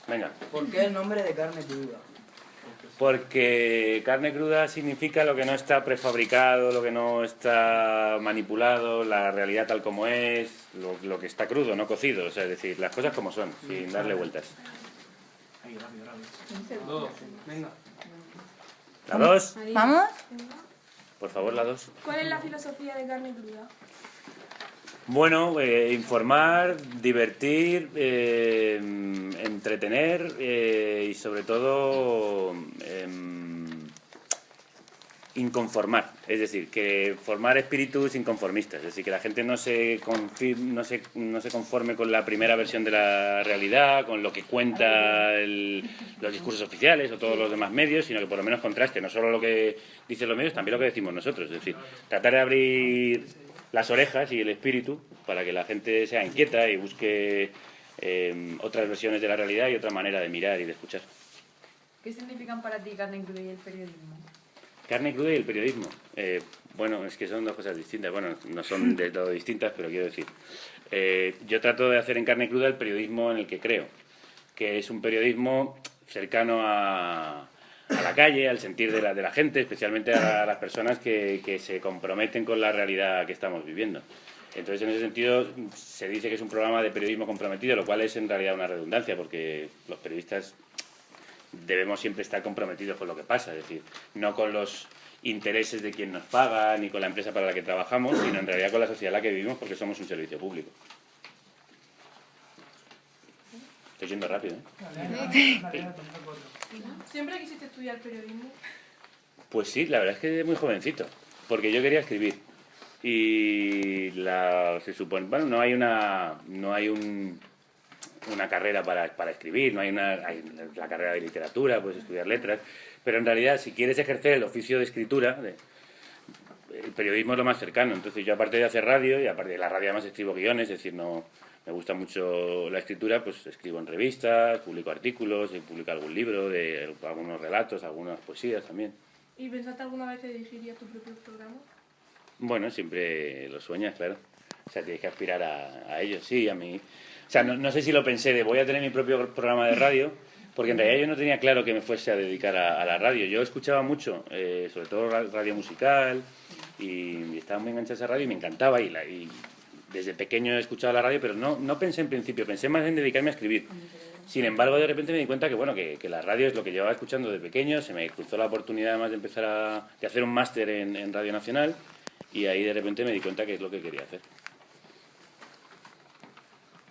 Venga. ¿Por qué el nombre de carne cruda? Porque carne cruda significa lo que no está prefabricado, lo que no está manipulado, la realidad tal como es, lo que está crudo, no cocido. O sea, es decir, las cosas como son, sin darle vueltas. Ahí, rápido. 2, venga. ¿La 2? ¿Vamos? Por favor, la 2. ¿Cuál es la filosofía de carne cruda? Bueno, informar, divertir, entretener y sobre todo inconformar. Es decir, que formar espíritus inconformistas. Es decir, que la gente no se conforme con la primera versión de la realidad, con lo que cuenta los discursos oficiales o todos los demás medios, sino que por lo menos contraste no solo lo que dicen los medios, también lo que decimos nosotros. Es decir, tratar de abrir las orejas y el espíritu para que la gente sea inquieta y busque otras versiones de la realidad y otra manera de mirar y de escuchar. ¿Qué significan para ti carne cruda y el periodismo? Carne cruda y el periodismo. Bueno, es que son dos cosas distintas. Bueno, no son de todo distintas, pero quiero decir. Yo trato de hacer en carne cruda el periodismo en el que creo, que es un periodismo cercano a la calle, al sentir de la gente, especialmente a las personas que se comprometen con la realidad que estamos viviendo. Entonces, en ese sentido, se dice que es un programa de periodismo comprometido, lo cual es en realidad una redundancia, porque los periodistas debemos siempre estar comprometidos con lo que pasa, es decir, no con los intereses de quien nos paga ni con la empresa para la que trabajamos, sino en realidad con la sociedad en la que vivimos, porque somos un servicio público. Estoy yendo rápido, ¿eh? ¿Siempre quisiste estudiar periodismo? Pues sí, la verdad es que muy jovencito, porque yo quería escribir. Y se supone, bueno, no hay una carrera para escribir, no hay la carrera de literatura, puedes estudiar letras, pero en realidad si quieres ejercer el oficio de escritura, el periodismo es lo más cercano. Entonces yo, aparte de hacer radio, y aparte de la radio además escribo guiones, es decir, no me gusta mucho la escritura, pues escribo en revistas, publico artículos, publico algún libro, de algunos relatos, algunas poesías también. ¿Y pensaste alguna vez que dirigirías tu propio programa? Bueno, siempre lo sueñas, claro. O sea, tienes que aspirar a ello. Sí, a mí. O sea, no sé si lo pensé de voy a tener mi propio programa de radio, porque en realidad yo no tenía claro que me fuese a dedicar a la radio. Yo escuchaba mucho, sobre todo radio musical, y estaba muy enganchado a esa radio y me encantaba. Y desde pequeño he escuchado la radio, pero no pensé en principio, pensé más en dedicarme a escribir. Sin embargo, de repente me di cuenta que, bueno, que la radio es lo que llevaba escuchando desde pequeño. Se me cruzó la oportunidad además de empezar de hacer un máster en Radio Nacional, y ahí de repente me di cuenta que es lo que quería hacer.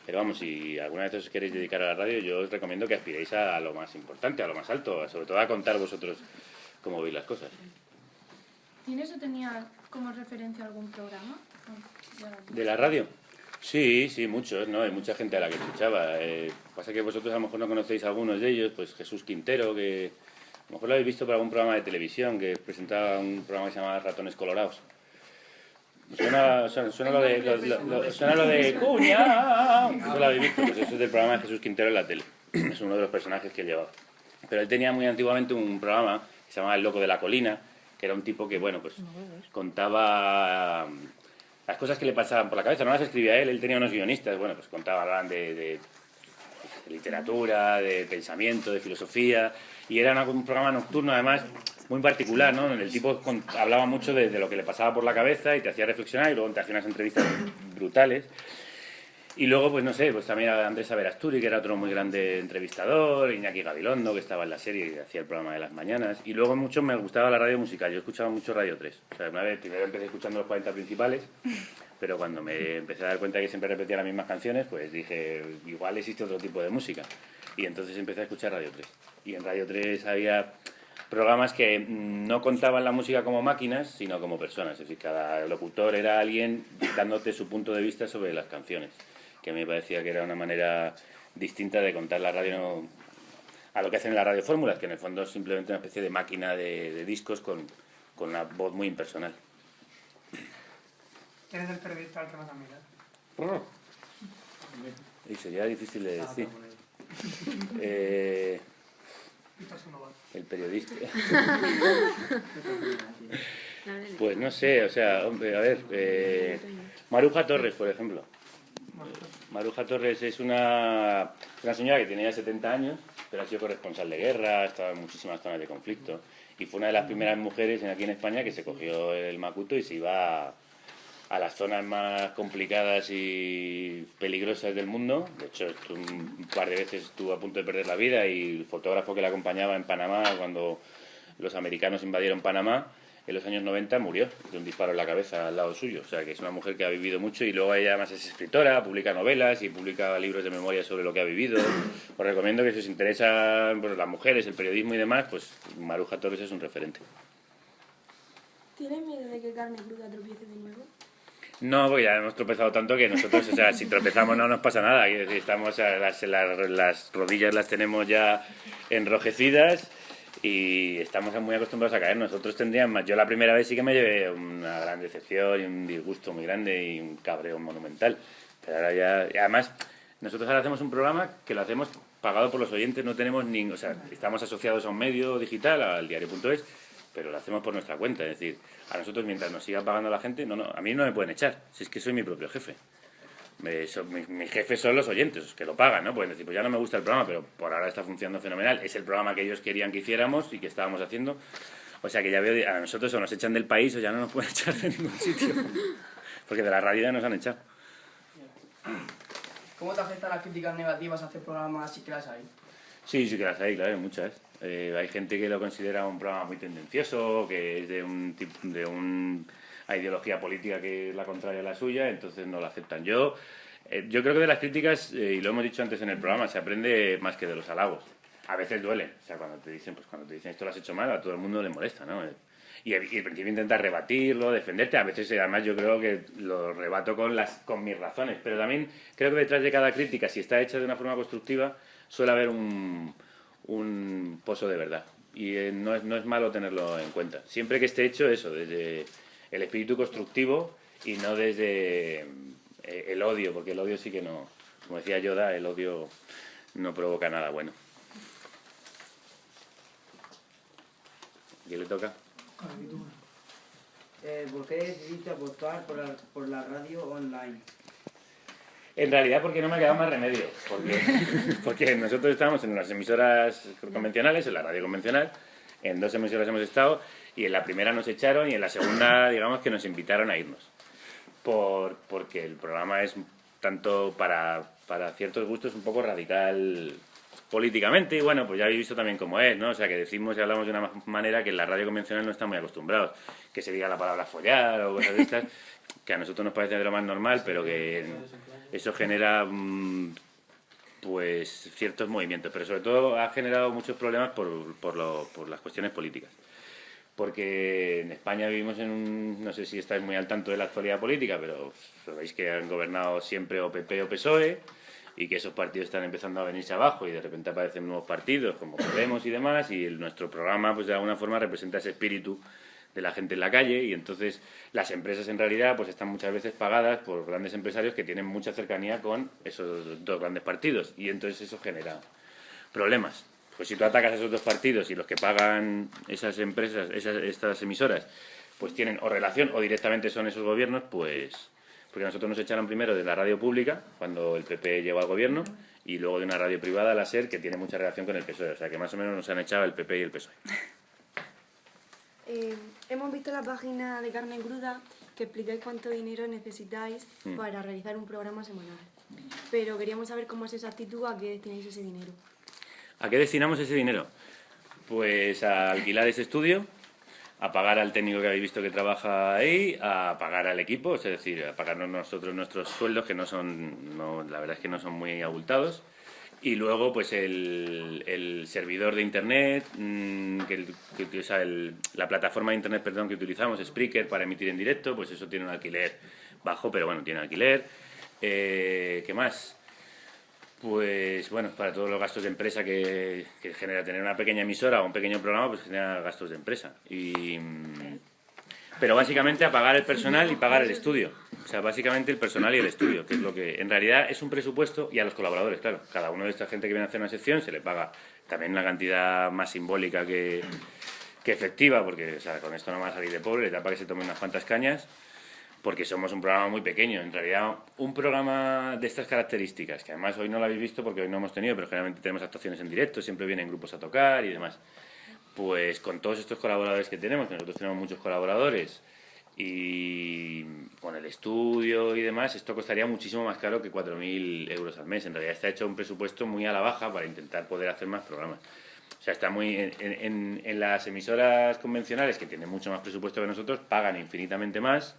Pero vamos, si alguna vez os queréis dedicar a la radio, yo os recomiendo que aspiréis a lo más importante, a lo más alto, sobre todo a contar vosotros cómo veis las cosas. ¿Tienes o tenías como referencia algún programa? ¿De la radio? Sí, muchos, ¿no? Hay mucha gente a la que escuchaba. Pasa que vosotros a lo mejor no conocéis a algunos de ellos, pues Jesús Quintero, que a lo mejor lo habéis visto por algún programa de televisión, que presentaba un programa que se llamaba Ratones Colorados. Suena lo de cuña. Eso lo habéis visto, pues eso es del programa de Jesús Quintero en la tele. Es uno de los personajes que él llevaba. Pero él tenía muy antiguamente un programa que se llamaba El Loco de la Colina, que era un tipo que, bueno, pues contaba las cosas que le pasaban por la cabeza. No las escribía él tenía unos guionistas, bueno, pues hablaban de literatura, de pensamiento, de filosofía, y era un programa nocturno además muy particular, ¿no? El tipo hablaba mucho de lo que le pasaba por la cabeza y te hacía reflexionar, y luego te hacía unas entrevistas brutales. Y luego, pues no sé, pues también Andrés Averasturi, que era otro muy grande entrevistador, Iñaki Gabilondo, que estaba en la serie y hacía el programa de las mañanas. Y luego mucho me gustaba la radio musical, yo escuchaba mucho Radio 3. O sea, una vez primero empecé escuchando los 40 principales, pero cuando me empecé a dar cuenta que siempre repetía las mismas canciones, pues dije, igual existe otro tipo de música. Y entonces empecé a escuchar Radio 3. Y en Radio 3 había programas que no contaban la música como máquinas, sino como personas. Es decir, cada locutor era alguien dándote su punto de vista sobre las canciones, que a mí me parecía que era una manera distinta de contar la radio a lo que hacen en la radio fórmulas, que en el fondo es simplemente una especie de máquina de discos con una voz muy impersonal. ¿Eres el periodista al que más admiras? Y sería difícil de decir. El periodista. Pues no sé, o sea, hombre, a ver, Maruja Torres, por ejemplo. Maruja Torres es una señora que tenía 70 años, pero ha sido corresponsal de guerra, ha estado en muchísimas zonas de conflicto. Y fue una de las primeras mujeres aquí en España que se cogió el Macuto y se iba a las zonas más complicadas y peligrosas del mundo. De hecho, un par de veces estuvo a punto de perder la vida, y el fotógrafo que la acompañaba en Panamá, cuando los americanos invadieron Panamá, en los años 90 murió de un disparo en la cabeza al lado suyo. O sea, que es una mujer que ha vivido mucho, y luego ella además es escritora, publica novelas y publica libros de memoria sobre lo que ha vivido. Os recomiendo que si os interesan las mujeres, el periodismo y demás, pues Maruja Torres es un referente. ¿Tienes miedo de que Carmen Cruda tropiece de nuevo? No, porque ya hemos tropezado tanto que nosotros, o sea, si tropezamos no nos pasa nada. Quiero decir, estamos, las rodillas las tenemos ya enrojecidas y estamos muy acostumbrados a caer. Nosotros tendríamos, yo la primera vez sí que me llevé una gran decepción y un disgusto muy grande y un cabreo monumental. Pero ahora ya, y además, nosotros ahora hacemos un programa que lo hacemos pagado por los oyentes, no tenemos ni, o sea, estamos asociados a un medio digital, al diario.es, pero lo hacemos por nuestra cuenta. Es decir, a nosotros, mientras nos siga pagando la gente, a mí no me pueden echar, si es que soy mi propio jefe. Mis jefes son los oyentes, los que lo pagan, ¿no? Pueden decir, pues ya no me gusta el programa, pero por ahora está funcionando fenomenal. Es el programa que ellos querían que hiciéramos y que estábamos haciendo. O sea que ya veo, a nosotros o nos echan del país o ya no nos pueden echar de ningún sitio. Porque de la radio ya nos han echado. ¿Cómo te afectan las críticas negativas a hacer programas así que las hay? Sí, sí que las hay, claro, hay muchas. Hay gente que lo considera un programa muy tendencioso, que es de una ideología política que es la contraria a la suya, entonces no la aceptan. Yo creo que de las críticas, y lo hemos dicho antes en el programa, se aprende más que de los halagos. A veces duele, o sea, cuando te dicen esto lo has hecho mal, a todo el mundo le molesta, ¿no? Y al principio intentas rebatirlo, defenderte. A veces, además, yo creo que lo rebato con mis razones. Pero también creo que detrás de cada crítica, si está hecha de una forma constructiva, suele haber un pozo de verdad. Y no es malo tenerlo en cuenta. Siempre que esté hecho eso, desde el espíritu constructivo y no desde el odio, porque el odio sí que no... Como decía Yoda, el odio no provoca nada bueno. ¿A quién le toca? ¿Por qué decidiste apostar por la radio online? En realidad porque no me ha quedado más remedio, porque nosotros estamos en las emisoras convencionales, en la radio convencional, en 2 emisoras hemos estado, y en la primera nos echaron y en la segunda, digamos, que nos invitaron a irnos, porque el programa es tanto para ciertos gustos un poco radical políticamente, y bueno, pues ya habéis visto también cómo es, ¿no? O sea, que decimos y hablamos de una manera que en la radio convencional no están muy acostumbrados, que se diga la palabra follar o cosas de estas, que a nosotros nos parece de lo más normal, pero que eso genera pues ciertos movimientos, pero sobre todo ha generado muchos problemas por las cuestiones políticas. Porque en España vivimos no sé si estáis muy al tanto de la actualidad política, pero sabéis que han gobernado siempre o PP o PSOE, y que esos partidos están empezando a venirse abajo y de repente aparecen nuevos partidos como Podemos y demás, y nuestro programa pues de alguna forma representa ese espíritu de la gente en la calle, y entonces las empresas en realidad pues están muchas veces pagadas por grandes empresarios que tienen mucha cercanía con esos 2 grandes partidos, y entonces eso genera problemas. Pues si tú atacas a esos 2 partidos y los que pagan esas empresas, estas emisoras, pues tienen o relación o directamente son esos gobiernos, pues... Porque nosotros nos echaron primero de la radio pública, cuando el PP llegó al gobierno, y luego de una radio privada, la SER, que tiene mucha relación con el PSOE. O sea, que más o menos nos han echado el PP y el PSOE. Hemos visto en la página de Carmen Cruda que explicáis cuánto dinero necesitáis para realizar un programa semanal. Pero queríamos saber cómo es esa actitud, a qué destináis ese dinero. ¿A qué destinamos ese dinero? Pues a alquilar ese estudio, a pagar al técnico que habéis visto que trabaja ahí, a pagar al equipo, es decir, a pagarnos nosotros nuestros sueldos, que la verdad es que no son muy abultados, y luego pues el servidor de internet, la plataforma de internet, perdón, que utilizamos, Spreaker, para emitir en directo, pues eso tiene un alquiler bajo, pero bueno, tiene alquiler. ¿Qué más? Pues bueno, para todos los gastos de empresa que genera tener una pequeña emisora o un pequeño programa, pues genera gastos de empresa. Pero básicamente a pagar el personal y pagar el estudio. O sea, básicamente el personal y el estudio, que es lo que en realidad es un presupuesto, y a los colaboradores, claro. Cada uno de esta gente que viene a hacer una sección se le paga también una cantidad más simbólica que efectiva, porque o sea, con esto no va a salir de pobre, le da para que se tome unas cuantas cañas. porque somos un programa muy pequeño. En realidad, un programa de estas características, que además hoy no lo habéis visto porque hoy no hemos tenido, pero generalmente tenemos actuaciones en directo, siempre vienen grupos a tocar y demás. Pues con todos estos colaboradores que tenemos, que nosotros tenemos muchos colaboradores, y con el estudio y demás, esto costaría muchísimo más caro que 4.000 euros al mes. En realidad está hecho un presupuesto muy a la baja para intentar poder hacer más programas. O sea, está muy en las emisoras convencionales, que tienen mucho más presupuesto que nosotros, pagan infinitamente más.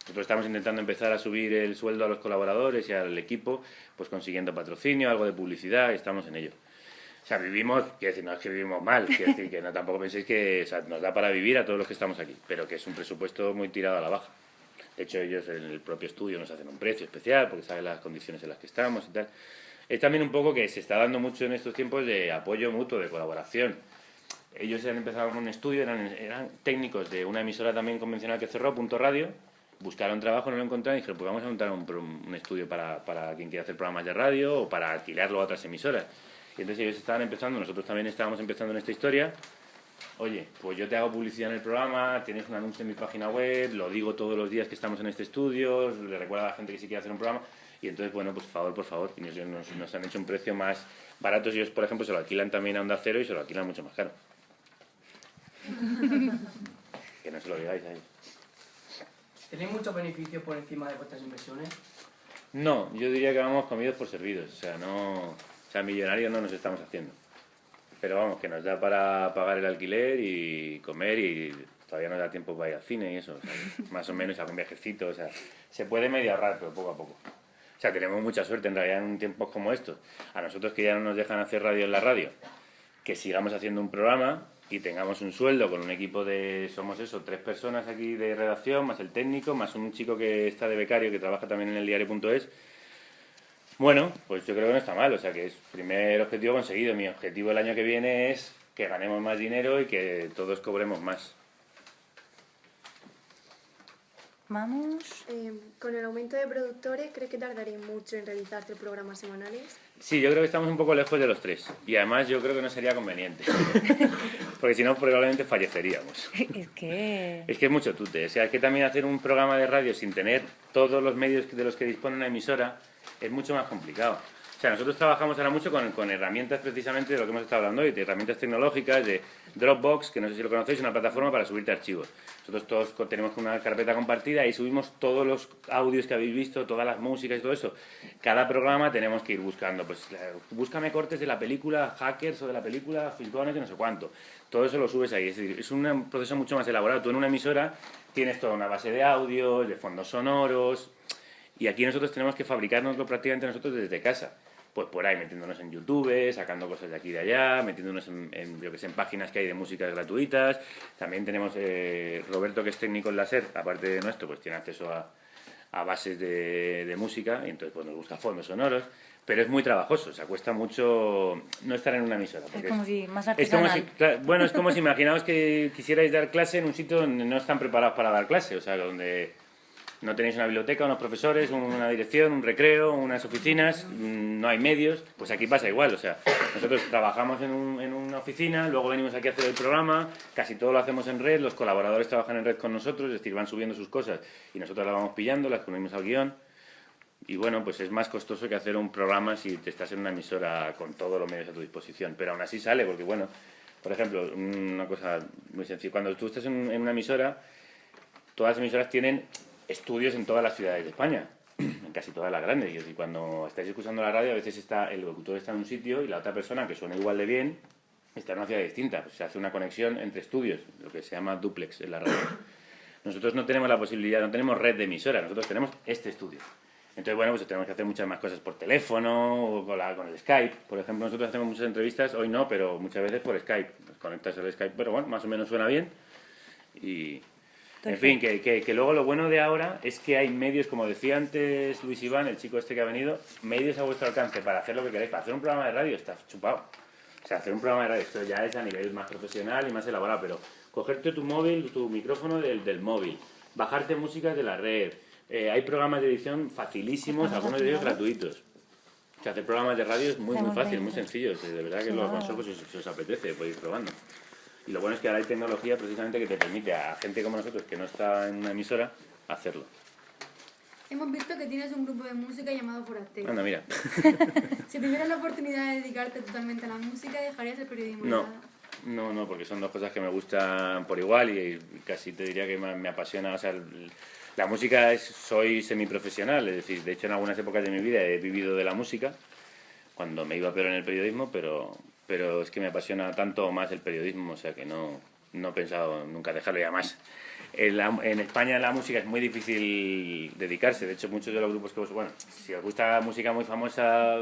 Nosotros estamos intentando empezar a subir el sueldo a los colaboradores y al equipo, pues consiguiendo patrocinio, algo de publicidad, y estamos en ello. O sea, vivimos, quiero decir, no es que vivimos mal, quiero decir que no, tampoco penséis que, o sea, nos da para vivir a todos los que estamos aquí, pero que es un presupuesto muy tirado a la baja. De hecho, ellos en el propio estudio nos hacen un precio especial porque saben las condiciones en las que estamos y tal. Es también un poco que se está dando mucho en estos tiempos de apoyo mutuo, de colaboración. Ellos han empezado con un estudio, eran técnicos de una emisora también convencional que cerró, Punto Radio. Buscaron trabajo, no lo encontraron y dijeron, pues vamos a montar un estudio para quien quiera hacer programas de radio o para alquilarlo a otras emisoras. Y entonces ellos estaban empezando, nosotros también estábamos empezando en esta historia. Oye, pues yo te hago publicidad en el programa, tienes un anuncio en mi página web, lo digo todos los días que estamos en este estudio, le recuerdo a la gente que sí quiere hacer un programa. Y entonces, bueno, pues por favor. Y nos han hecho un precio más barato. Ellos, por ejemplo, se lo alquilan también a Onda Cero y se lo alquilan mucho más caro. Que no se lo digáis a ellos. ¿Tenéis muchos beneficios por encima de vuestras inversiones? No, yo diría que vamos comidos por servidos. O sea, millonarios no nos estamos haciendo. Pero vamos, que nos da para pagar el alquiler y comer y todavía nos da tiempo para ir al cine y eso. O sea, más o menos algún viajecito. O sea, se puede medio ahorrar, pero poco a poco. O sea, tenemos mucha suerte en realidad en tiempos como estos. A nosotros que ya no nos dejan hacer radio en la radio, que sigamos haciendo un programa y tengamos un sueldo con un equipo de, somos eso, 3 personas aquí de redacción, más el técnico, más un chico que está de becario, que trabaja también en el diario.es. Bueno, pues yo creo que no está mal, o sea que es primer objetivo conseguido. Mi objetivo el año que viene es que ganemos más dinero y que todos cobremos más. Vamos. Con el aumento de productores, ¿crees que tardaría mucho en realizar 3 programas semanales? Sí, yo creo que estamos un poco lejos de los 3 y además yo creo que no sería conveniente porque si no probablemente falleceríamos. Es que Es mucho tute, o sea, es que también hacer un programa de radio sin tener todos los medios de los que dispone una emisora es mucho más complicado. O sea, nosotros trabajamos ahora mucho con herramientas precisamente de lo que hemos estado hablando hoy, de herramientas tecnológicas, de Dropbox, que no sé si lo conocéis, es una plataforma para subirte archivos. Nosotros todos tenemos una carpeta compartida y subimos todos los audios que habéis visto, todas las músicas y todo eso. Cada programa tenemos que ir buscando, pues búscame cortes de la película Hackers o de la película Filcones y no sé cuánto. Todo eso lo subes ahí, es decir, es un proceso mucho más elaborado. Tú en una emisora tienes toda una base de audios, de fondos sonoros, y aquí nosotros tenemos que fabricárnoslo prácticamente nosotros desde casa. Pues por ahí, metiéndonos en YouTube, sacando cosas de aquí y de allá, metiéndonos en páginas que hay de músicas gratuitas. También tenemos Roberto, que es técnico en la SER, aparte de nuestro, pues tiene acceso a bases de música, y entonces pues nos busca fondos sonoros. Pero es muy trabajoso, o sea, cuesta mucho no estar en una emisora. es como si más es como artesanal. si, bueno, es como si imaginaos que quisierais dar clase en un sitio donde no están preparados para dar clase, o sea, donde no tenéis una biblioteca, unos profesores, una dirección, un recreo, unas oficinas, no hay medios. Pues aquí pasa igual, o sea, nosotros trabajamos en una oficina, luego venimos aquí a hacer el programa, casi todo lo hacemos en red, los colaboradores trabajan en red con nosotros, es decir, van subiendo sus cosas y nosotros las vamos pillando, las ponemos al guión. Y bueno, pues es más costoso que hacer un programa si te estás en una emisora con todos los medios a tu disposición, pero aún así sale, porque bueno, por ejemplo, una cosa muy sencilla, cuando tú estás en una emisora, todas las emisoras tienen estudios en todas las ciudades de España, en casi todas las grandes. Y cuando estáis escuchando la radio, a veces el locutor está en un sitio y la otra persona, que suena igual de bien, está en una ciudad distinta. Pues se hace una conexión entre estudios, lo que se llama duplex en la radio. Nosotros no tenemos la posibilidad, no tenemos red de emisoras, nosotros tenemos este estudio. Entonces, bueno, pues tenemos que hacer muchas más cosas por teléfono o con el Skype. Por ejemplo, nosotros hacemos muchas entrevistas, hoy no, pero muchas veces por Skype. Nos conectas al Skype, pero bueno, más o menos suena bien. Y en fin, que luego lo bueno de ahora es que hay medios, como decía antes Luis Iván, el chico este que ha venido, medios a vuestro alcance para hacer lo que queráis. Para hacer un programa de radio está chupado. O sea, hacer un programa de radio, esto ya es a nivel más profesional y más elaborado, pero cogerte tu móvil, tu micrófono del móvil, bajarte músicas de la red. Hay programas de edición facilísimos, algunos de ellos gratuitos. O sea, hacer programas de radio es muy fácil, muy sencillo. De verdad que lo aconsejo si os apetece, podéis ir probando. Y lo bueno es que ahora hay tecnología precisamente que te permite a gente como nosotros, que no está en una emisora, hacerlo. Hemos visto que tienes un grupo de música llamado Forastero. Anda, mira. Si tuvieras la oportunidad de dedicarte totalmente a la música, ¿dejarías el periodismo de No, lado? no, porque son dos cosas que me gustan por igual y casi te diría que me apasiona. O sea, la música soy semiprofesional, es decir, de hecho en algunas épocas de mi vida he vivido de la música, cuando me iba peor en el periodismo, pero es que me apasiona tanto más el periodismo, o sea que no he pensado nunca dejarlo ya más. En España la música es muy difícil dedicarse, de hecho muchos de los grupos que bueno, si os gusta música muy famosa,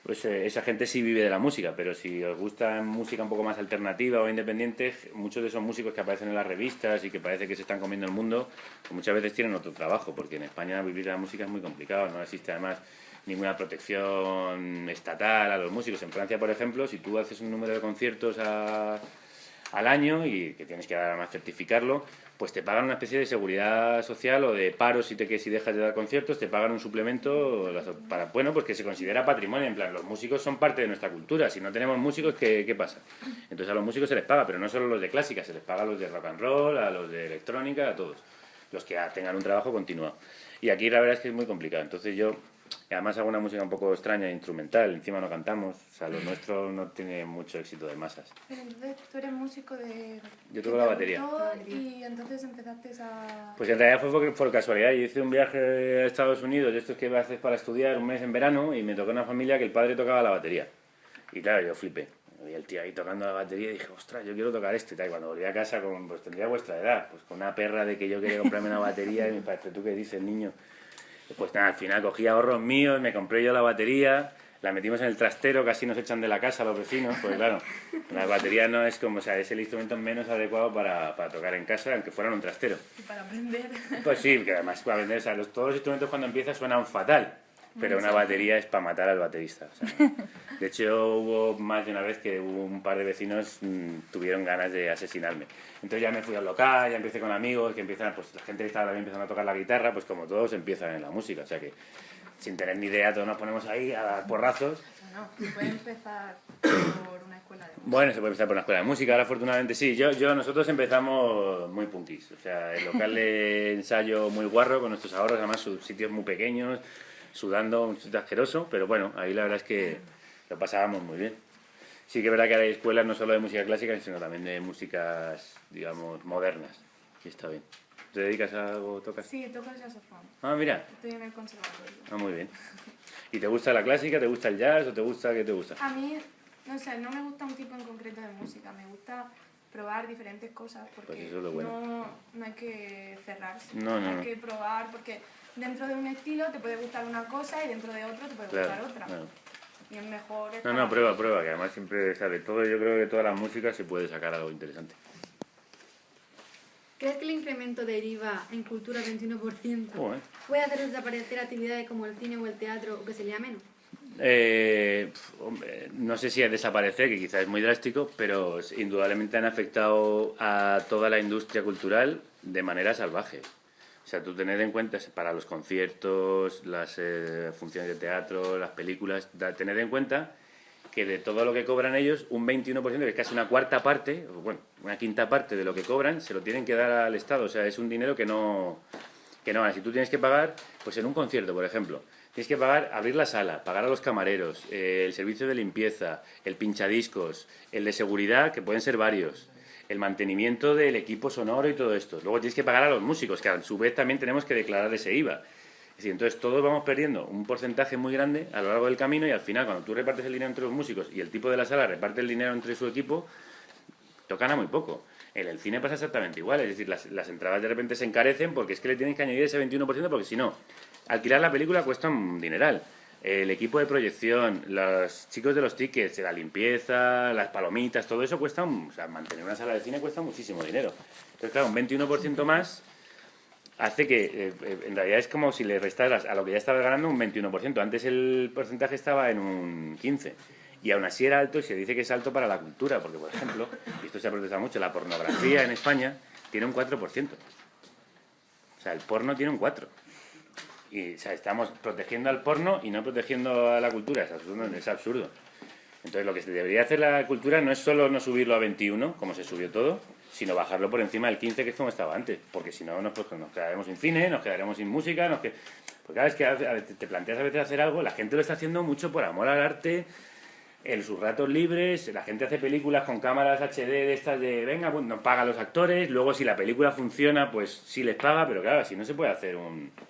pues esa gente sí vive de la música, pero si os gusta música un poco más alternativa o independiente, muchos de esos músicos que aparecen en las revistas y que parece que se están comiendo el mundo, pues muchas veces tienen otro trabajo, porque en España vivir de la música es muy complicado, no existe además ninguna protección estatal a los músicos. En Francia, por ejemplo, si tú haces un número de conciertos al año y que tienes que además certificarlo, pues te pagan una especie de seguridad social o de paro si dejas de dar conciertos, te pagan un suplemento para, bueno, pues que se considera patrimonio, en plan, los músicos son parte de nuestra cultura, si no tenemos músicos, ¿qué pasa? Entonces a los músicos se les paga, pero no solo los de clásica, se les paga a los de rock and roll, a los de electrónica, a todos, los que tengan un trabajo continuado. Y aquí la verdad es que es muy complicado, entonces yo... Además hago una música un poco extraña, instrumental, encima no cantamos, o sea, lo nuestro no tiene mucho éxito de masas. Pero entonces tú eres músico de... Yo toco la batería. Y entonces empezaste a... Pues en realidad fue por casualidad, yo hice un viaje a Estados Unidos, de estos que haces para estudiar un mes en verano, y me tocó una familia que el padre tocaba la batería. Y claro, yo flipé. Vi el tío ahí tocando la batería y dije, ostras, yo quiero tocar esto y tal. Y cuando volví a casa, pues tendría vuestra edad, pues con una perra de que yo quería comprarme una batería, y mi padre, ¿tú qué dices, niño? Pues nada, al final cogí ahorros míos, me compré yo la batería, la metimos en el trastero, casi nos echan de la casa los vecinos, pues claro, la batería no es como, o sea, es el instrumento menos adecuado para tocar en casa, aunque fuera en un trastero. Y para aprender. Pues sí, que además para aprender, o sea, todos los instrumentos cuando empiezan suenan fatal, pero una batería es para matar al baterista. O sea, de hecho, hubo más de una vez que un par de vecinos tuvieron ganas de asesinarme. Entonces ya me fui al local, ya empecé con amigos, que empiezan, pues la gente que estaba también empezando a tocar la guitarra, pues como todos empiezan en la música. O sea que, sin tener ni idea, todos nos ponemos ahí a dar porrazos. Eso no, se puede empezar por una escuela de música. Bueno, se puede empezar por una escuela de música, ahora afortunadamente sí. Nosotros empezamos muy punkis. O sea, el local de ensayo muy guarro, con nuestros ahorros, además sus sitios muy pequeños, sudando, un sitio asqueroso, pero bueno, ahí la verdad es que lo pasábamos muy bien. Sí que es verdad que hay escuelas no solo de música clásica, sino también de músicas, digamos, modernas. Y está bien. ¿Te dedicas a algo, tocas? Sí, toco el saxofón. Ah, mira. Estoy en el conservatorio. Ah, muy bien. ¿Y te gusta la clásica, te gusta el jazz o te gusta qué te gusta? A mí, no sé, no me gusta un tipo en concreto de música. Me gusta probar diferentes cosas porque Pues eso es lo bueno. no hay que cerrarse. No. Hay que probar porque dentro de un estilo te puede gustar una cosa y dentro de otro te puede gustar otra. Claro. Y es mejor... No, prueba, que además siempre sale todo. Yo creo que toda la música se puede sacar algo interesante. ¿Crees que el incremento de IVA en cultura del 21% Joder. puede hacer desaparecer actividades como el cine o el teatro o que se lea menos? Hombre, no sé si es desaparecer, que quizás es muy drástico, pero indudablemente han afectado a toda la industria cultural de manera salvaje. O sea, tú tened en cuenta, para los conciertos, las funciones de teatro, las películas, tened en cuenta que de todo lo que cobran ellos, un 21%, que es casi una cuarta parte, bueno, una quinta parte de lo que cobran, se lo tienen que dar al Estado. O sea, es un dinero que no si tú tienes que pagar, pues en un concierto, por ejemplo, tienes que pagar, abrir la sala, pagar a los camareros, el servicio de limpieza, el pinchadiscos, el de seguridad, que pueden ser varios, el mantenimiento del equipo sonoro y todo esto. Luego tienes que pagar a los músicos, que a su vez también tenemos que declarar ese IVA. Es decir, entonces todos vamos perdiendo un porcentaje muy grande a lo largo del camino y al final cuando tú repartes el dinero entre los músicos y el tipo de la sala reparte el dinero entre su equipo, tocan a muy poco. En el cine pasa exactamente igual, es decir, las entradas de repente se encarecen porque es que le tienes que añadir ese 21% porque si no, alquilar la película cuesta un dineral. El equipo de proyección, los chicos de los tickets, la limpieza, las palomitas, todo eso cuesta, o sea, mantener una sala de cine cuesta muchísimo dinero. Entonces, claro, un 21% más hace que, en realidad es como si le restaras a lo que ya estaba ganando un 21%. Antes el porcentaje estaba en un 15%. Y aún así era alto y se dice que es alto para la cultura, porque, por ejemplo, y esto se ha protestado mucho, la pornografía en España tiene un 4%. O sea, el porno tiene un 4%. Y o sea, estamos protegiendo al porno y no protegiendo a la cultura. Es absurdo. Entonces, lo que se debería hacer la cultura no es solo no subirlo a 21, como se subió todo, sino bajarlo por encima del 15, que es como estaba antes, porque si no pues, nos quedaremos sin cine, nos quedaremos sin música, porque cada vez que te planteas a veces hacer algo, la gente lo está haciendo mucho por amor al arte, en sus ratos libres, la gente hace películas con cámaras HD de estas de, venga, pues nos paga a los actores, luego si la película funciona, pues sí les paga, pero claro, si no se puede hacer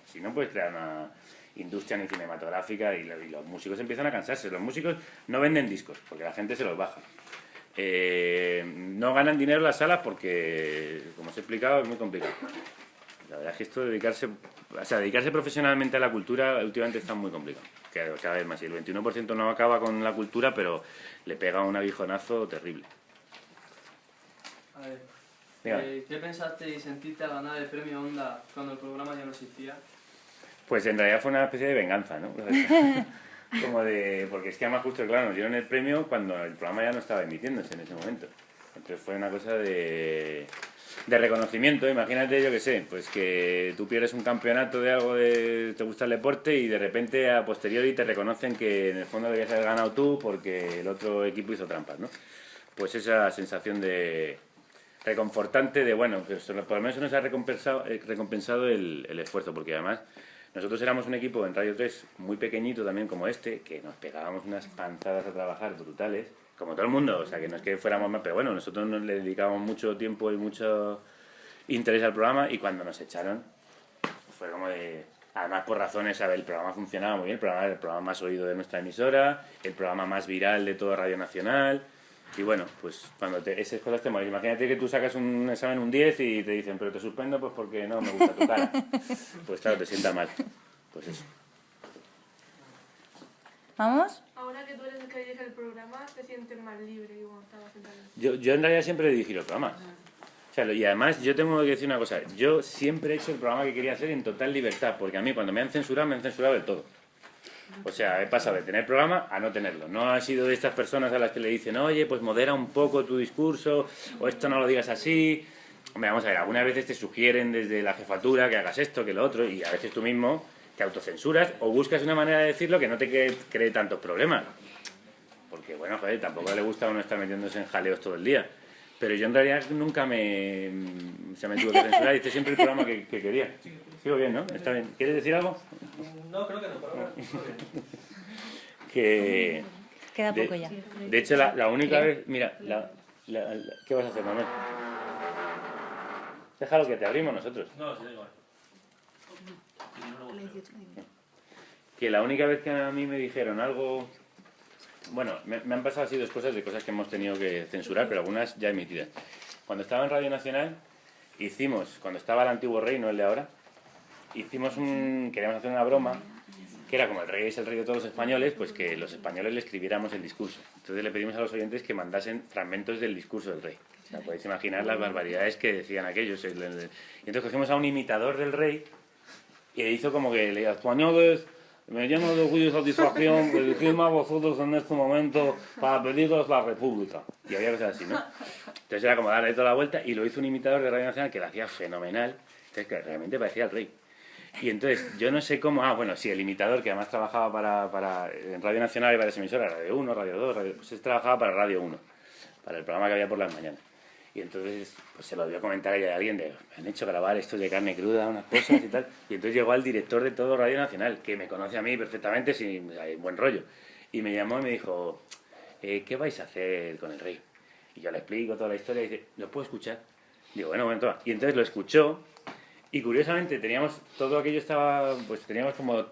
si no puedes crear una industria ni cinematográfica y los músicos empiezan a cansarse. Los músicos no venden discos, porque la gente se los baja. No ganan dinero en las salas porque, como os he explicado, es muy complicado. La verdad es que esto de dedicarse profesionalmente a la cultura últimamente está muy complicado. Cada vez más. Y el 21% no acaba con la cultura, pero le pega un aguijonazo terrible. A ver, Dígame. ¿qué pensaste y sentiste al ganar el premio Onda cuando el programa ya no existía? Pues en realidad fue una especie de venganza, ¿no? Porque es que además justo, claro, nos dieron el premio cuando el programa ya no estaba emitiéndose en ese momento. Entonces fue una cosa de reconocimiento. Imagínate, yo qué sé, pues que tú pierdes un campeonato de algo, te gusta el deporte y de repente a posteriori te reconocen que en el fondo debías haber ganado tú porque el otro equipo hizo trampas, ¿no? Pues esa sensación de reconfortante de, bueno, que por lo menos nos ha recompensado el esfuerzo, porque además nosotros éramos un equipo en Radio 3 muy pequeñito también como este, que nos pegábamos unas panzadas a trabajar brutales, como todo el mundo, o sea, que no es que fuéramos más, pero bueno, nosotros nos le dedicábamos mucho tiempo y mucho interés al programa, y cuando nos echaron fue como de... Además, por razones, ¿sabes? El programa funcionaba muy bien, el programa más oído de nuestra emisora, el programa más viral de toda Radio Nacional. Y bueno, pues cuando esas cosas te mueves. Imagínate que tú sacas un examen un 10 y te dicen, pero te suspendo pues porque no me gusta tu cara. Pues claro, te sienta mal. Pues eso. ¿Vamos? Ahora que tú eres el que dirige el programa, te sientes más libre que cuando estabas sentado. Yo en realidad siempre he dirigido el programa. O sea, y además yo tengo que decir una cosa. Yo siempre he hecho el programa que quería hacer en total libertad, porque a mí cuando me han censurado del todo. O sea, he pasado de tener programa a no tenerlo. No ha sido de estas personas a las que le dicen, oye, pues modera un poco tu discurso, o esto no lo digas así. Hombre, vamos a ver, algunas veces te sugieren desde la jefatura que hagas esto, que lo otro, y a veces tú mismo te autocensuras o buscas una manera de decirlo que no te cree tantos problemas. Porque, bueno, joder, tampoco le gusta a uno estar metiéndose en jaleos todo el día. Pero yo en realidad nunca me tuve que censurar, hice siempre el programa que quería. Sigo bien, ¿no? Está bien. ¿Quieres decir algo? No, creo que no, pero bueno. Que... Queda poco ya. De hecho, la única vez... Mira, ¿qué vas a hacer, Manuel? Déjalo que te abrimos nosotros. No, sí, da igual. Que la única vez que a mí me dijeron algo... Bueno, me han pasado así dos cosas de cosas que hemos tenido que censurar, pero algunas ya emitidas. Cuando estaba en Radio Nacional, cuando estaba el antiguo rey, no el de ahora, queríamos hacer una broma, que era como el rey es el rey de todos los españoles, pues que los españoles le escribiéramos el discurso. Entonces le pedimos a los oyentes que mandasen fragmentos del discurso del rey. O sea, podéis imaginar las barbaridades que decían aquellos. Y entonces cogimos a un imitador del rey y le hizo como que le españoles... Me lleno de orgullo y satisfacción dirigirme a vosotros en este momento para pediros la república. Y había cosas así, ¿no? Entonces era como darle toda la vuelta, y lo hizo un imitador de Radio Nacional que lo hacía fenomenal. Entonces que realmente parecía el rey. Y entonces yo no sé cómo... bueno, sí, el imitador que además trabajaba en Radio Nacional y varias emisoras, Radio 1, Radio 2, pues trabajaba para Radio 1, para el programa que había por las mañanas. Y entonces pues se lo dio a comentar a alguien me han hecho grabar esto de carne cruda, unas cosas y tal. Y entonces llegó al director de todo Radio Nacional, que me conoce a mí perfectamente, hay buen rollo. Y me llamó y me dijo, ¿qué vais a hacer con el rey? Y yo le explico toda la historia y dice, ¿lo puedo escuchar? Digo, bueno, toma. Y entonces lo escuchó, y curiosamente todo aquello teníamos como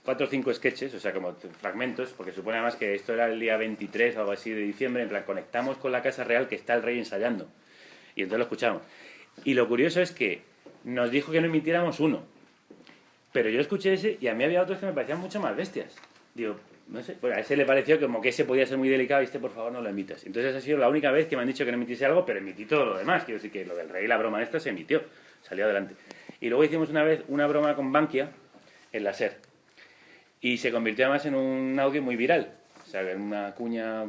4 o 5 sketches, o sea, como fragmentos, porque supone además que esto era el día 23 o algo así de diciembre, en plan, conectamos con la Casa Real que está el rey ensayando. Y entonces lo escuchamos. Y lo curioso es que nos dijo que no emitiéramos uno. Pero yo escuché ese y a mí había otros que me parecían mucho más bestias. Digo, no sé, pues a ese le pareció como que ese podía ser muy delicado y por favor no lo emitas. Entonces ha sido la única vez que me han dicho que no emitiese algo, pero emití todo lo demás. Quiero decir que lo del rey y la broma esta se emitió, salió adelante. Y luego hicimos una vez una broma con Bankia en la SER. Y se convirtió además en un audio muy viral. O sea, en una cuña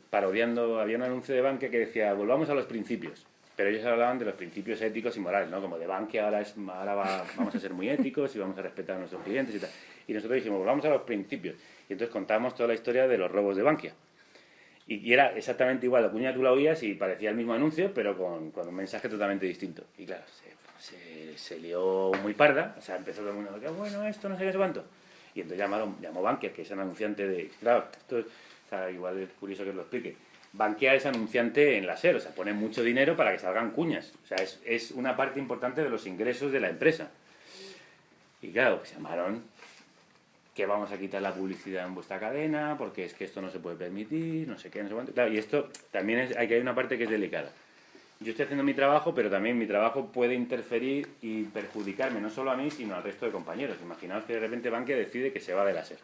parodiando, había un anuncio de Bankia que decía, volvamos a los principios. Pero ellos hablaban de los principios éticos y morales, ¿no? Como de Bankia vamos a ser muy éticos y vamos a respetar a nuestros clientes y tal. Y nosotros dijimos, volvamos a los principios. Y entonces contamos toda la historia de los robos de Bankia. Y era exactamente igual, la cuña tú la oías y parecía el mismo anuncio, pero con un mensaje totalmente distinto. Y claro, se lió muy parda, o sea, empezó todo el mundo, qué bueno esto, no sé qué, cuánto. Y entonces llamó Bankia, que es el anunciante de... Claro, esto es, o sea, igual es curioso que os lo explique. Bankia es anunciante en la SER, o sea, pone mucho dinero para que salgan cuñas. O sea, es una parte importante de los ingresos de la empresa. Y claro, pues llamaron que vamos a quitar la publicidad en vuestra cadena, porque es que esto no se puede permitir, no sé qué, no sé cuánto. Claro, y esto también hay una parte que es delicada. Yo estoy haciendo mi trabajo, pero también mi trabajo puede interferir y perjudicarme, no solo a mí, sino al resto de compañeros. Imaginaos que de repente Bankia decide que se va de la SER.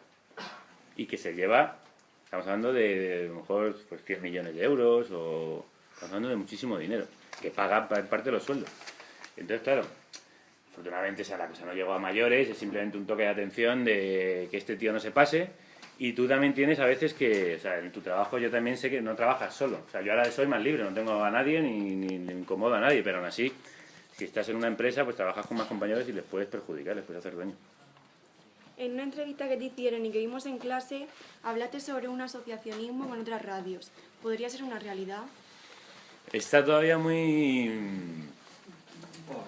Y que se lleva, estamos hablando de a lo mejor pues, 10 millones de euros, o estamos hablando de muchísimo dinero, que paga parte de los sueldos. Entonces, claro, afortunadamente la cosa no llegó a mayores, es simplemente un toque de atención de que este tío no se pase. Y tú también tienes a veces que, o sea, en tu trabajo yo también sé que no trabajas solo. O sea, yo ahora soy más libre, no tengo a nadie ni incomodo a nadie, pero aún así, si estás en una empresa, pues trabajas con más compañeros y les puedes perjudicar, les puedes hacer daño. En una entrevista que te hicieron y que vimos en clase, hablaste sobre un asociacionismo con otras radios. ¿Podría ser una realidad? Está todavía muy...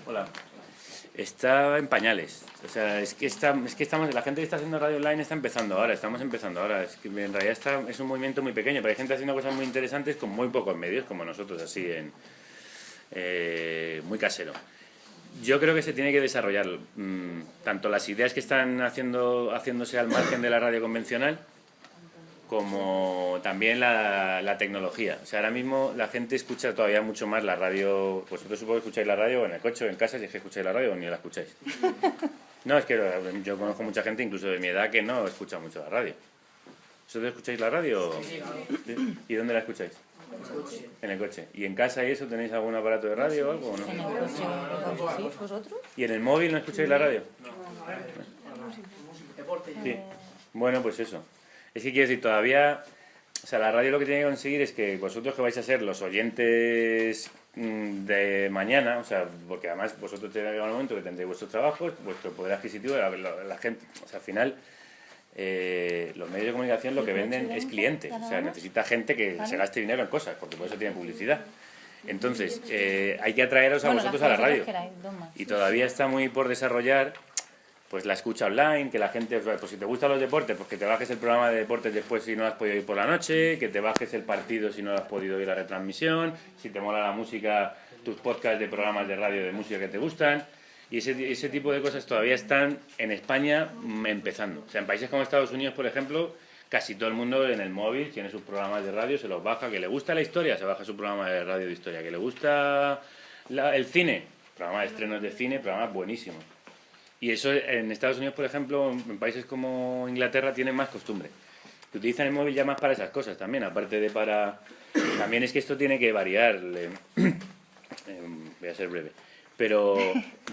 Hola. Está en pañales. O sea, es que estamos, la gente que está haciendo radio online está empezando ahora, estamos empezando ahora. Es que en realidad es un movimiento muy pequeño, pero hay gente haciendo cosas muy interesantes con muy pocos medios, como nosotros, así, muy casero. Yo creo que se tiene que desarrollar tanto las ideas que están haciéndose al margen de la radio convencional, como también la tecnología. O sea, ahora mismo la gente escucha todavía mucho más la radio. Vosotros supongo que escucháis la radio en el coche o en casa, si es que escucháis la radio o ni la escucháis. No, es que yo conozco mucha gente, incluso de mi edad, que no escucha mucho la radio. ¿Vosotros escucháis la radio? Sí, claro. ¿Sí? ¿Y dónde la escucháis? En el coche. ¿Y en casa y eso tenéis algún aparato de radio o algo o no? En el coche, ¿sí? ¿Vosotros? ¿Y en el móvil no escucháis la radio? Deporte. Sí. Bueno, pues eso. Es que quiero decir, todavía... O sea, la radio lo que tiene que conseguir es que vosotros que vais a ser los oyentes de mañana, o sea, porque además vosotros llegará un momento que tendréis vuestros trabajos, vuestro poder adquisitivo, la gente... O sea, al final... los medios de comunicación lo que venden es clientes, o sea, necesita gente que se gaste dinero en cosas, porque por eso tienen publicidad. Entonces, hay que atraeros a vosotros a la radio. Y todavía está muy por desarrollar pues la escucha online, que la gente, pues si te gustan los deportes, pues que te bajes el programa de deportes después si no lo has podido oír por la noche, que te bajes el partido si no lo has podido oír la retransmisión, si te mola la música, tus podcasts de programas de radio de música que te gustan. Y ese tipo de cosas todavía están en España empezando. O sea, en países como Estados Unidos, por ejemplo, casi todo el mundo en el móvil tiene sus programas de radio, se los baja. Que le gusta la historia, se baja su programa de radio de historia. Que le gusta el cine, programa de estrenos de cine, programas buenísimos. Y eso en Estados Unidos, por ejemplo, en países como Inglaterra tienen más costumbre. Que utilizan el móvil ya más para esas cosas también, aparte de para... También es que esto tiene que variar. Voy a ser breve. Pero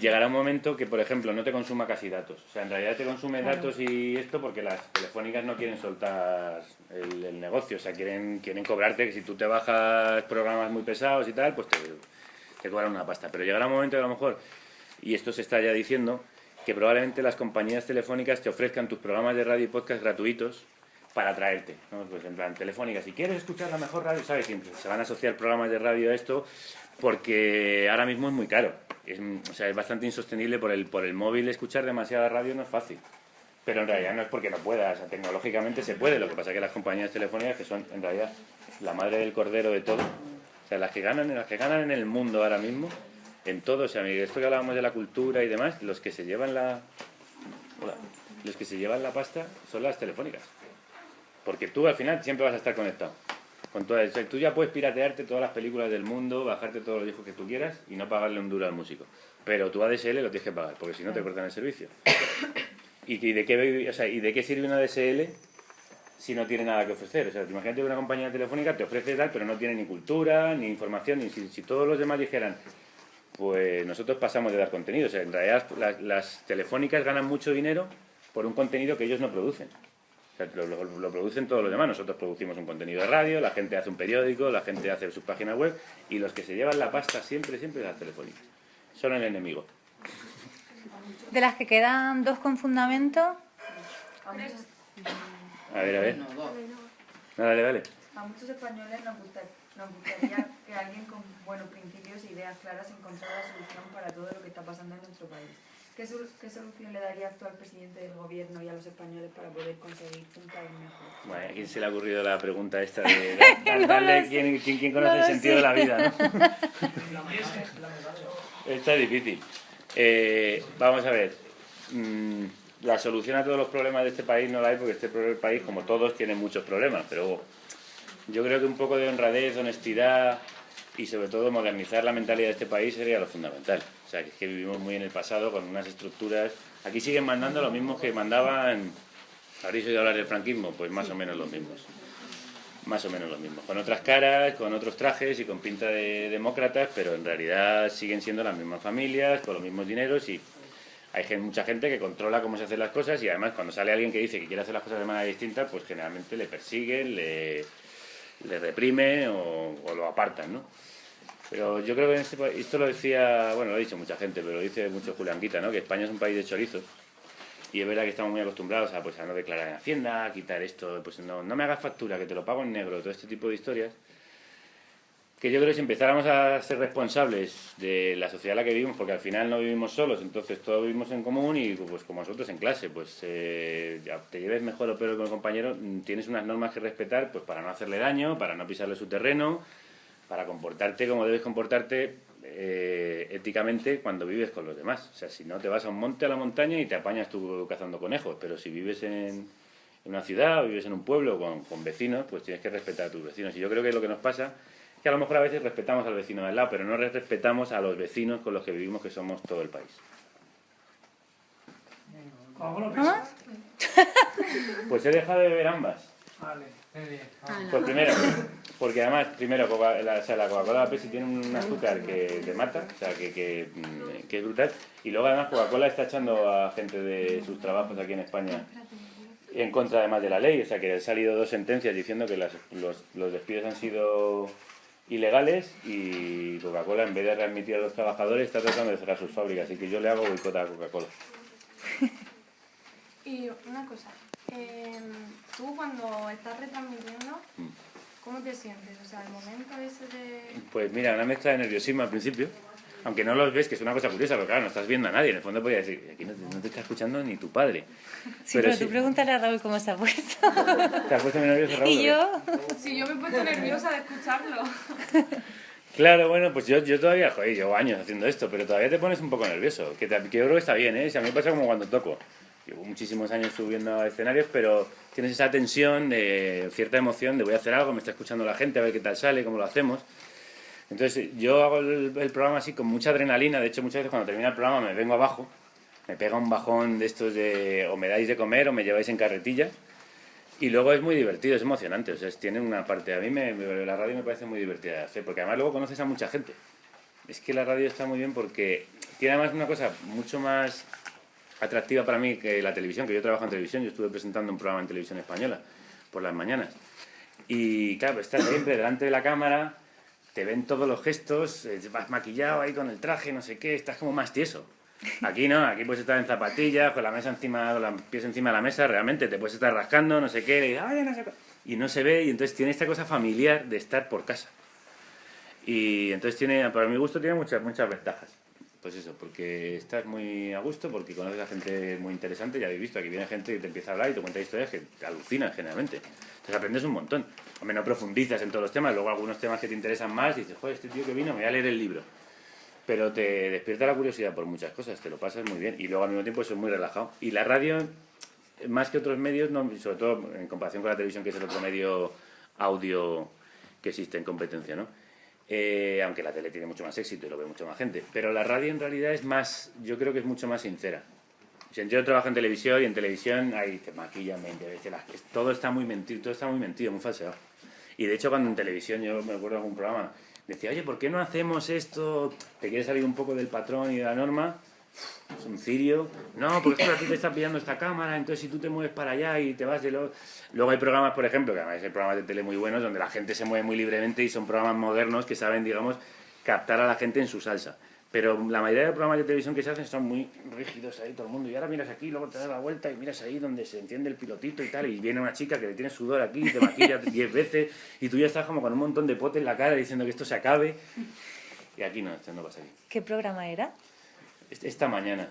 llegará un momento que, por ejemplo, no te consuma casi datos. O sea, en realidad te consume datos y esto porque las telefónicas no quieren soltar el negocio. O sea, quieren cobrarte que si tú te bajas programas muy pesados y tal, pues te cobran una pasta. Pero llegará un momento que a lo mejor, y esto se está ya diciendo, que probablemente las compañías telefónicas te ofrezcan tus programas de radio y podcast gratuitos para atraerte, ¿no? Pues en plan, Telefónica, si quieres escuchar la mejor radio, ¿sabes? Siempre se van a asociar programas de radio a esto porque ahora mismo es muy caro. O sea, es bastante insostenible por el móvil. Escuchar demasiada radio no es fácil. Pero en realidad no es porque no pueda, o sea, tecnológicamente se puede. Lo que pasa es que las compañías telefónicas, que son en realidad la madre del cordero de todo, o sea, las que ganan en el mundo ahora mismo, en todo, o sea, esto que hablábamos de la cultura y demás, los que se llevan la pasta son las telefónicas. Porque tú al final siempre vas a estar conectado. Tú ya puedes piratearte todas las películas del mundo, bajarte todos los discos que tú quieras y no pagarle un duro al músico. Pero tu ADSL lo tienes que pagar, porque si no te cortan el servicio. ¿Y de qué sirve una ADSL si no tiene nada que ofrecer? O sea, imagínate que una compañía telefónica te ofrece tal, pero no tiene ni cultura, ni información, ni si todos los demás dijeran, pues nosotros pasamos de dar contenido. O sea, en realidad las telefónicas ganan mucho dinero por un contenido que ellos no producen. O sea, lo producen todos los demás. Nosotros producimos un contenido de radio, la gente hace un periódico, la gente hace sus páginas web, y los que se llevan la pasta siempre las telefónicas. Son el enemigo. De las que quedan dos con fundamento, A ver. No, dale. A muchos españoles nos gustaría que alguien con buenos principios e ideas claras encontrara la solución para todo lo que está pasando en nuestro país. ¿Qué solución le daría actual presidente del gobierno y a los españoles para poder conseguir un país mejor? Bueno, ¿a quién se le ha ocurrido la pregunta esta de darle quién conoce el sentido de la vida, ¿no? Esta es difícil. Vamos a ver. La solución a todos los problemas de este país no la hay porque este país, como todos, tiene muchos problemas, pero yo creo que un poco de honradez, honestidad y sobre todo modernizar la mentalidad de este país sería lo fundamental. O sea, que es que vivimos muy en el pasado con unas estructuras... Aquí siguen mandando los mismos que mandaban... ¿Habréis oído hablar del franquismo? Pues más o menos los mismos. Más o menos los mismos. Con otras caras, con otros trajes y con pinta de demócratas, pero en realidad siguen siendo las mismas familias, con los mismos dineros y... Hay mucha gente que controla cómo se hacen las cosas y además cuando sale alguien que dice que quiere hacer las cosas de manera distinta, pues generalmente le persiguen, le reprimen o lo apartan, ¿no? Pero yo creo que en este país, esto lo decía, bueno, lo ha dicho mucha gente, pero lo dice mucho Julián Quita, ¿no? Que España es un país de chorizos y es verdad que estamos muy acostumbrados a, pues, a no declarar en Hacienda, a quitar esto, pues no me hagas factura, que te lo pago en negro, todo este tipo de historias. Que yo creo que si empezáramos a ser responsables de la sociedad en la que vivimos, porque al final no vivimos solos, entonces todos vivimos en común y pues como nosotros en clase, pues ya te lleves mejor o peor con el compañero, tienes unas normas que respetar pues para no hacerle daño, para no pisarle su terreno, para comportarte como debes comportarte éticamente cuando vives con los demás. O sea, si no te vas a un monte, a la montaña y te apañas tú cazando conejos, pero si vives en una ciudad o vives en un pueblo con vecinos, pues tienes que respetar a tus vecinos. Y yo creo que lo que nos pasa que a lo mejor a veces respetamos al vecino de al lado, pero no respetamos a los vecinos con los que vivimos, que somos todo el país. Pues he dejado de beber ambas. Vale, muy bien. Pues primero, porque además, la Coca-Cola la Pepsi tiene un azúcar que te mata, o sea, que es brutal, y luego además Coca-Cola está echando a gente de sus trabajos aquí en España en contra además de la ley, o sea, que han salido 2 sentencias diciendo que los despidos han sido ilegales y Coca-Cola, en vez de readmitir a los trabajadores, está tratando de cerrar sus fábricas, así que yo le hago boicot a Coca-Cola. Y una cosa, tú cuando estás retransmitiendo, ¿cómo te sientes? O sea, el momento ese de... Pues mira, una mezcla de nerviosismo al principio, aunque no los ves, que es una cosa curiosa, pero claro, no estás viendo a nadie, en el fondo podría decir, aquí no te está escuchando ni tu padre. Sí, pero tú pregúntale a Raúl cómo se ha puesto. ¿Te has puesto muy nervioso, Raúl? ¿Y yo? Sí, yo me he puesto nerviosa de escucharlo. Claro, bueno, pues yo todavía, joder, llevo años haciendo esto, pero todavía te pones un poco nervioso, que yo creo que está bien, ¿eh? O sea, a mí me pasa como cuando toco. Llevo muchísimos años subiendo a escenarios, pero tienes esa tensión, de cierta emoción de voy a hacer algo, me está escuchando la gente, a ver qué tal sale, cómo lo hacemos. Entonces yo hago el programa así con mucha adrenalina, de hecho muchas veces cuando termina el programa me vengo abajo, me pega un bajón de estos de o me dais de comer o me lleváis en carretilla y luego es muy divertido, es emocionante, o sea, tiene una parte, a mí la radio me parece muy divertida de hacer, porque además luego conoces a mucha gente. Es que la radio está muy bien porque tiene además una cosa mucho más atractiva para mí que la televisión, que yo trabajo en televisión, yo estuve presentando un programa en televisión española por las mañanas y claro, estás siempre delante de la cámara, te ven todos los gestos, vas maquillado ahí con el traje, no sé qué, estás como más tieso. Aquí no, aquí puedes estar en zapatillas, con la mesa encima, con los pies encima de la mesa, realmente te puedes estar rascando, no sé qué, y no se ve, y entonces tiene esta cosa familiar de estar por casa. Y entonces para mi gusto tiene muchas ventajas. Pues eso, porque estás muy a gusto, porque conoces a gente muy interesante, ya habéis visto, aquí viene gente que te empieza a hablar y te cuenta historias que te alucinan generalmente. Entonces aprendes un montón. Hombre, no profundizas en todos los temas, luego algunos temas que te interesan más y dices, joder, este tío que vino, me voy a leer el libro. Pero te despierta la curiosidad por muchas cosas, te lo pasas muy bien y luego al mismo tiempo eso es muy relajado. Y la radio, más que otros medios, sobre todo en comparación con la televisión, que es el otro medio audio que existe en competencia, ¿no? Aunque la tele tiene mucho más éxito y lo ve mucho más gente, pero la radio en realidad es más, yo creo que es mucho más sincera. O sea, yo trabajo en televisión y en televisión ahí te maquillan 20 veces, todo está muy mentido, muy falseado. Y de hecho cuando en televisión, yo me acuerdo de algún programa, decía, oye, ¿por qué no hacemos esto? ¿Te quieres salir un poco del patrón y de la norma? Es un cirio. No, porque es que a ti te está pillando esta cámara, entonces si tú te mueves para allá y te vas de lo... Luego hay programas, por ejemplo, que además hay programas de tele muy buenos, donde la gente se mueve muy libremente y son programas modernos que saben, digamos, captar a la gente en su salsa. Pero la mayoría de programas de televisión que se hacen son muy rígidos ahí, todo el mundo. Y ahora miras aquí, luego te das la vuelta y miras ahí donde se enciende el pilotito y tal. Y viene una chica que le tiene sudor aquí, te maquilla 10 veces. Y tú ya estás como con un montón de pote en la cara diciendo que esto se acabe. Y aquí no, esto no pasa aquí. ¿Qué programa era? Esta mañana.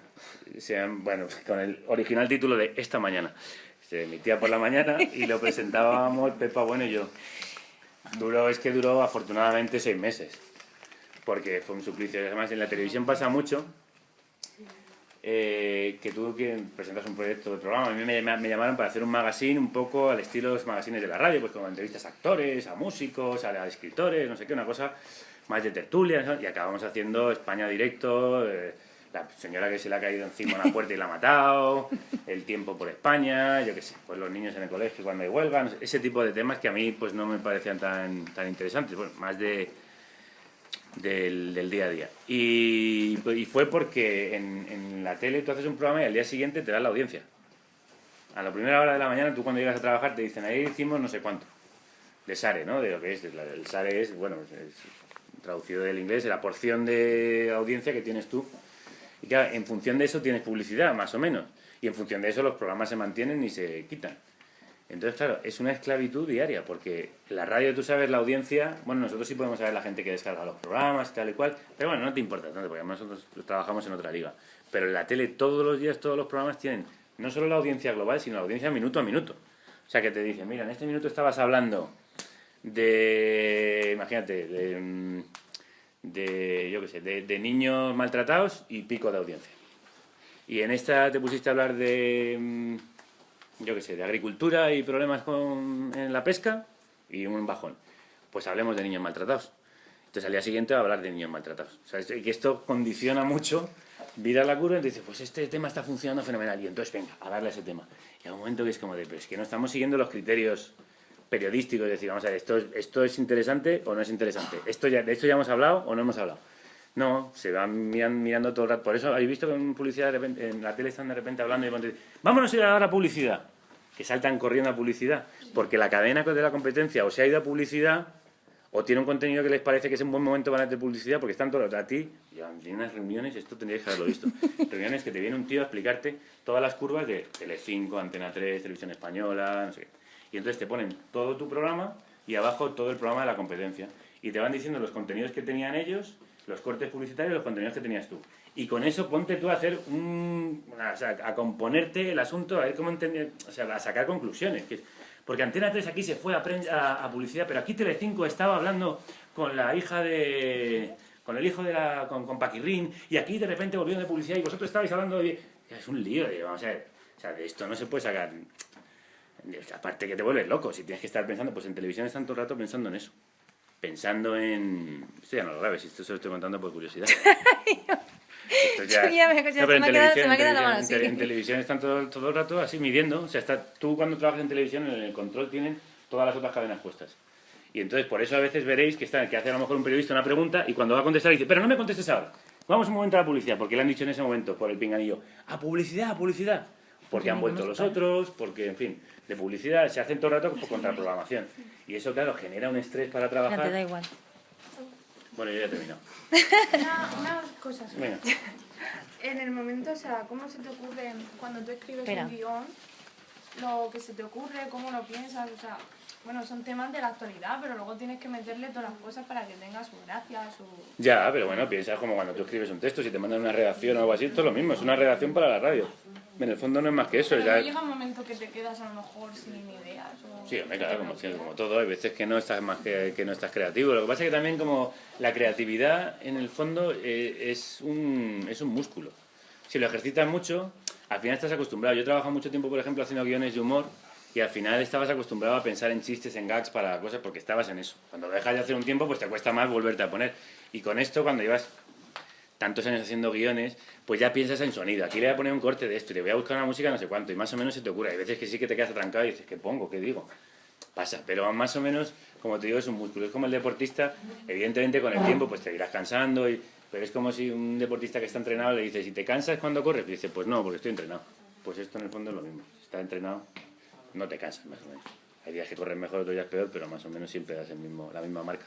Bueno, con el original título de Esta mañana. Se emitía por la mañana y lo presentábamos Pepa Bueno y yo. Duró afortunadamente 6 meses. Porque fue un suplicio. Además, en la televisión pasa mucho que tú presentas un proyecto de programa. A mí me llamaron para hacer un magazine un poco al estilo de los magazines de la radio, pues con entrevistas a actores, a músicos, a escritores, no sé qué, una cosa más de tertulia, ¿no? Y acabamos haciendo España Directo, la señora que se le ha caído encima una puerta y la ha matado, el tiempo por España, yo qué sé, pues los niños en el colegio cuando hay huelga, no sé, ese tipo de temas que a mí pues no me parecían tan interesantes, bueno, más del día a día. Y fue porque en la tele tú haces un programa y al día siguiente te dan la audiencia. A la primera hora de la mañana, tú cuando llegas a trabajar te dicen, ahí hicimos no sé cuánto. De SARE, ¿no? De lo que es. El SARE es, bueno, es traducido del inglés, la porción de audiencia que tienes tú. Y claro, en función de eso tienes publicidad, más o menos. Y en función de eso los programas se mantienen y se quitan. Entonces, claro, es una esclavitud diaria, porque en la radio tú sabes la audiencia, bueno, nosotros sí podemos saber la gente que descarga los programas, tal y cual, pero bueno, no te importa tanto, porque nosotros trabajamos en otra liga. Pero en la tele todos los días, todos los programas tienen no solo la audiencia global, sino la audiencia minuto a minuto. O sea, que te dicen, mira, en este minuto estabas hablando de, imagínate, yo qué sé, de niños maltratados y pico de audiencia. Y en esta te pusiste a hablar de, yo qué sé, de agricultura y problemas en la pesca y un bajón. Pues hablemos de niños maltratados. Entonces al día siguiente va a hablar de niños maltratados. O sea, que esto condiciona mucho, vira la curva y te dice, pues este tema está funcionando fenomenal. Y entonces venga, a darle a ese tema. Y hay un momento que es como de, pero es que no estamos siguiendo los criterios periodísticos, es decir, vamos a ver, ¿esto es interesante o no es interesante? ¿De esto ya hemos hablado o no hemos hablado? No, se van mirando todo el rato. Por eso habéis visto que en publicidad de repente, en la tele están de repente hablando y dicen, vámonos a ir ahora a publicidad. Que saltan corriendo a publicidad. Porque la cadena de la competencia o se ha ido a publicidad o tiene un contenido que les parece que es un buen momento para hacer publicidad porque están todos a ti. Y en unas reuniones, esto tendríais que haberlo visto. Reuniones que te viene un tío a explicarte todas las curvas de Telecinco, Antena 3, Televisión Española, no sé qué. Y entonces te ponen todo tu programa y abajo todo el programa de la competencia. Y te van diciendo los contenidos que tenían ellos, los cortes publicitarios y los contenidos que tenías tú. Y con eso ponte tú a hacer o sea, a componerte el asunto, a ver cómo entender, o sea, a sacar conclusiones. Porque Antena 3 aquí se fue a publicidad, pero aquí Telecinco estaba hablando con la hija con el hijo con Paquirrín, y aquí de repente volvieron de publicidad y vosotros estabais hablando de... Es un lío, vamos a ver, o sea, de esto no se puede sacar... Aparte que te vuelves loco, si tienes que estar pensando, pues en televisión están todo el rato pensando en eso. Pensando en... Esto ya no lo grabes, esto se lo estoy contando por curiosidad. Esto ya... No, pero en televisión están todo el rato así midiendo. O sea, tú cuando trabajas en televisión en el control tienen todas las otras cadenas puestas. Y entonces por eso a veces veréis que hace a lo mejor un periodista una pregunta y cuando va a contestar dice, pero no me contestes ahora. Vamos un momento a la publicidad, porque le han dicho en ese momento por el pinganillo, a publicidad, a publicidad. Porque han vuelto los otros, porque, en fin, de publicidad se hacen todo el rato contra la programación. Y eso, claro, genera un estrés para trabajar. No te da igual. Bueno, yo ya he terminado. Una cosa. Venga. En el momento, o sea, ¿cómo se te ocurre cuando tú escribes un guión? Lo que se te ocurre, cómo lo piensas, o sea... Bueno, son temas de la actualidad, pero luego tienes que meterle todas las cosas para que tenga su gracia, su... Ya, pero bueno, piensas como cuando tú escribes un texto, si te mandan una redacción o algo así, esto es lo mismo, es una redacción para la radio. En el fondo no es más que eso. Pero ya... no llega un momento que te quedas a lo mejor sin ideas o... Sí, hombre, claro, como todo, hay veces que no estás más que no estás creativo. Lo que pasa es que también como la creatividad, en el fondo, es un músculo. Si lo ejercitas mucho, al final estás acostumbrado. Yo he trabajado mucho tiempo, por ejemplo, haciendo guiones de humor, y al final estabas acostumbrado a pensar en chistes, en gags para cosas, porque estabas en eso. Cuando lo dejas de hacer un tiempo, pues te cuesta más volverte a poner. Y con esto, cuando llevas tantos años haciendo guiones, pues ya piensas en sonido. Aquí le voy a poner un corte de esto y le voy a buscar una música no sé cuánto. Y más o menos se te ocurre. Hay veces que sí que te quedas atrancado y dices, ¿qué pongo? ¿Qué digo? Pasa. Pero más o menos, como te digo, es un músculo. Es como el deportista. Evidentemente, con el tiempo, pues te irás cansando. Pero es como si un deportista que está entrenado le dice, si te cansas cuando corres, y dice, pues no, porque estoy entrenado. Pues esto en el fondo es lo mismo. Si estás entrenado, no te cansas, más o menos. Hay días que corres mejor, otros días peor, pero más o menos siempre das la misma marca.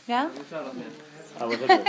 ¿Ya? Muchas gracias. A vosotros.